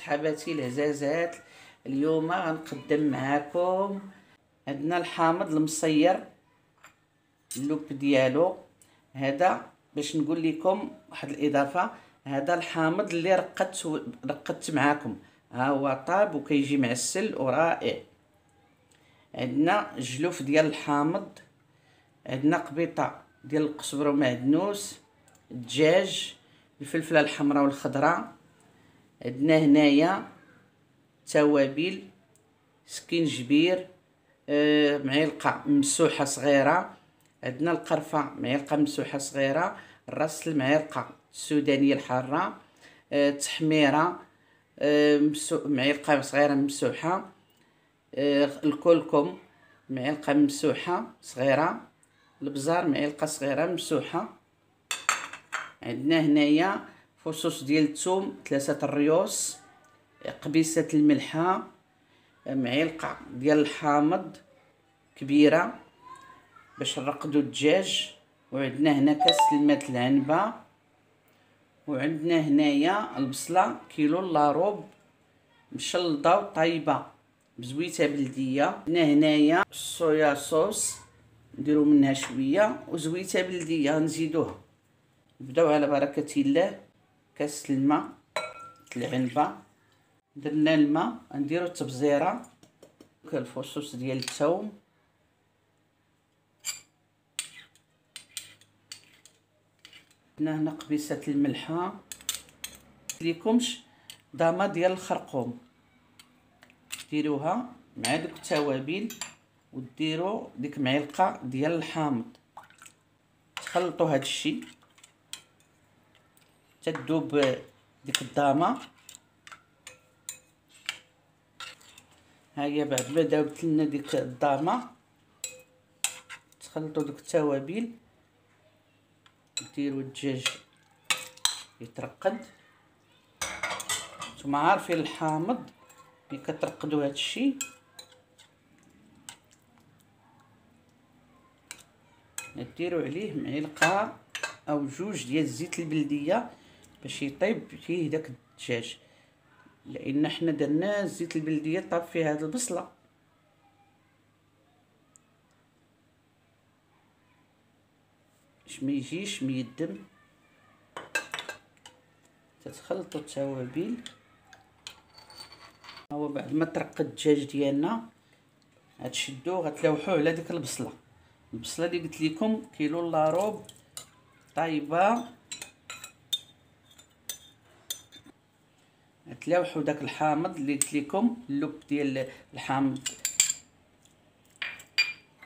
صحاباتي العزازات، اليوم غنقدم معاكم عندنا الحامض المصير اللوب ديالو. هذا باش نقول لكم واحد الاضافه، هذا الحامض اللي رقدت معاكم، ها هو طاب وكيجي معسل ورائع. عندنا جلوف ديال الحامض، عندنا قبيطه ديال القزبر ومعدنوس، الدجاج، الفلفله الحمراء والخضراء، عندنا هنايا توابل، سكينجبير، معلقه ممسوحه صغيره، عندنا القرفه معلقه ممسوحه صغيره، راس المعلقه السودانيه الحاره، تحميره معلقه صغيره ممسوحه، الكركم معلقه ممسوحه صغيره، البزار معلقه صغيره ممسوحه. عندنا هنايا فصوص ديال الثوم 3 الريوس، قبيصه الملحه، معلقه ديال الحامض كبيره باش نرقدوا الدجاج، وعندنا هنا كاس الماء العنبه، وعندنا هنايا البصله كيلو الا ربع مشلضه وطايبه بزويته بلديه. عندنا هنايا الصويا صوص نديرو منها شويه وزويته بلديه نزيدوها. نبداو على بركه الله. كاس الماء العنبه، درنا الماء، نديرو التبزيره، الفصوص ديال الثوم، عندنا هنا قبيصه الملحه، ليكمش ضامه ديال الخرقوم ديروها مع دوك التوابل، وديروا ديك معلقه ديال الحامض، تخلطوا هذا الشيء تذوب ديك الضامه. ها هي بعد ما ذوبت لنا ديك الضامه تخلطوا دوك التوابل، ديروا الدجاج يترقد. نتوما عارفين الحامض ملي كترقدوا هذا الشيء نديروا عليه معلقه او جوج ديال الزيت البلديه باش يطيب فيه داك الدجاج، لان حنا درنا الزيت البلديه طاب فيه هاد البصله. باش ما يجيش ميدم تتخلطوا التوابل. هو بعد ما ترقد الدجاج ديالنا غتشدوه غتلوحوه على ديك البصله اللي قلت لكم كيلو الا ربع طايبه، غتلوحوا داك الحامض اللي قلت لكم اللب ديال الحامض،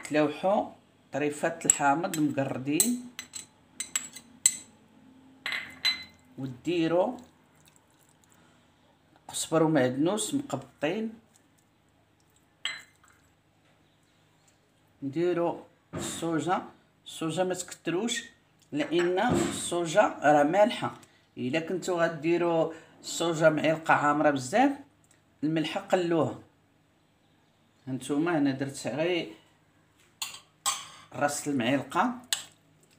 تلوحوا طريفات الحامض مقردين، وديروا قزبر ومعدنوس مقبطين، نديروا الصوجه ما تكتروش لان الصوجه راه مالحه. الا كنتو غديروا الصوجه معلقه عامره بزاف الملحه قلوها. هانتوما انا درت غير راس المعلقه.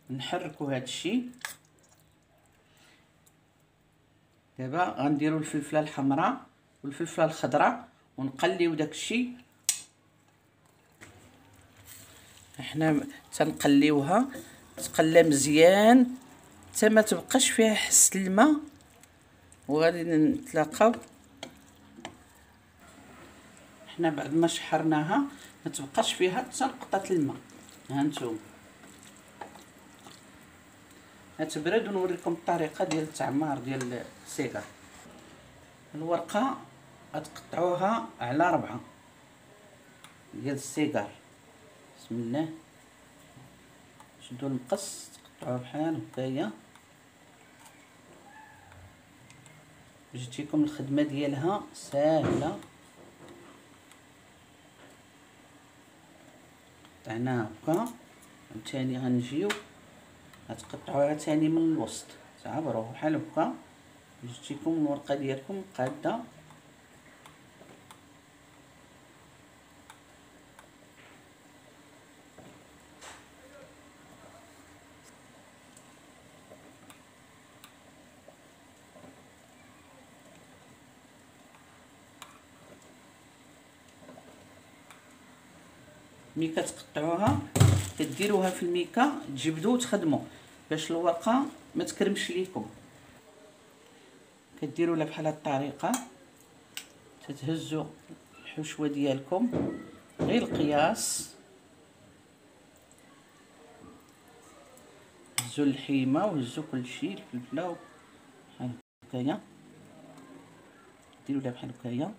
نحركوا هذا الشيء. دابا غنديروا الفلفله الحمراء والفلفله الخضراء ونقليو داك الشيء. احنا تنقليوها تقلى مزيان حتى ما تبقاش فيها حس الماء، وغادي نتلاقاو. احنا بعد ما شحرناها ما تبقاش فيها حتى نقطه الماء. ها نتوما غتبرد ونوريكم الطريقه ديال التعمار ديال السيجار. الورقه غتقطعوها على 4 ديال السيجار. بسم الله. شدوا المقص تقطعوه بحال هكايا باش تجيكم الخدمه ديالها ساهله. قطعناها هكا، ثاني غنجيو غتقطعوها ثاني من الوسط، تعبروه بحال هكا باش تجيكم الورقه ديالكم قاده. ملي كتقطعوها كديروها في الميكا، تجبدوا وتخدموا باش الورقه ما تكرمش ليكم. كديروا لها بحال هاد الطريقه، تتهزوا الحشوه ديالكم غير القياس، هزوا اللحيمه وهزوا كلشي، الفلفله بحال هكايا، ديروا لها بحال هكايا.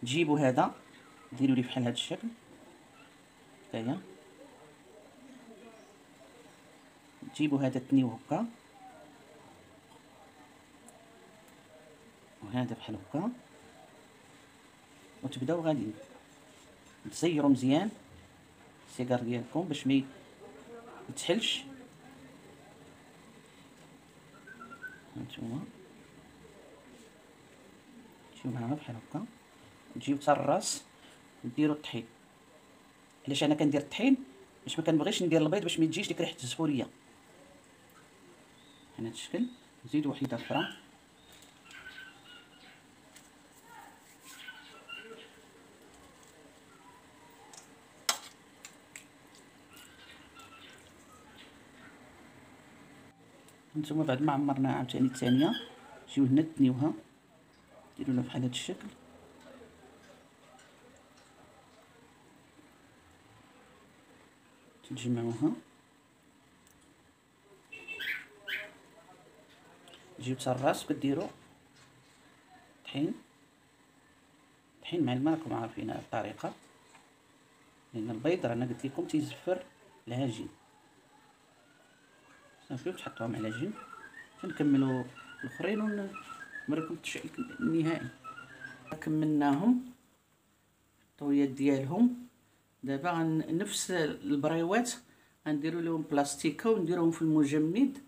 تجيبوا هذا ديروا ليه بحال هذا الشكل هكايا، تجيبوا هذا تنيو هكا وهذا بحال هكا، وتبداو غادي تزيروا مزيان السيجار ديالكم باش ما يتحلش. هانتوما تجيو معاها بحال هكا، تجيو حتى الراس نديرو الطحين. علاش انا كندير الطحين؟ باش ما كنبغيش ندير البيض باش ما تجيش ديك ريحه الزفوريه. على هذا الشكل. نزيد وحده اخرى، نتوما بعد ما عمرناها عاوتاني الثانيه تجيو هنا تنيوها، ديروا لها بحال هذا الشكل، تجمعوها، تجيو حتى الراس كديروا طحين مع الماء. راكم عارفين هاد الطريقه، لان البيض رانا قلت لكم تيزفر العجين. صافي وتحطوهم على جنب، تنكملوا الاخرين ونوريكم التشكيل النهائي. كملناهم الطويات ديالهم. دابا نفس البريوات غنديروا لهم بلاستيكه ونديروهم في المجمد،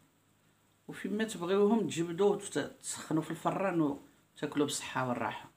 وفيما تبغيوهم تجبدوا وتسخنوا في الفران وتاكلوا بالصحه والراحه.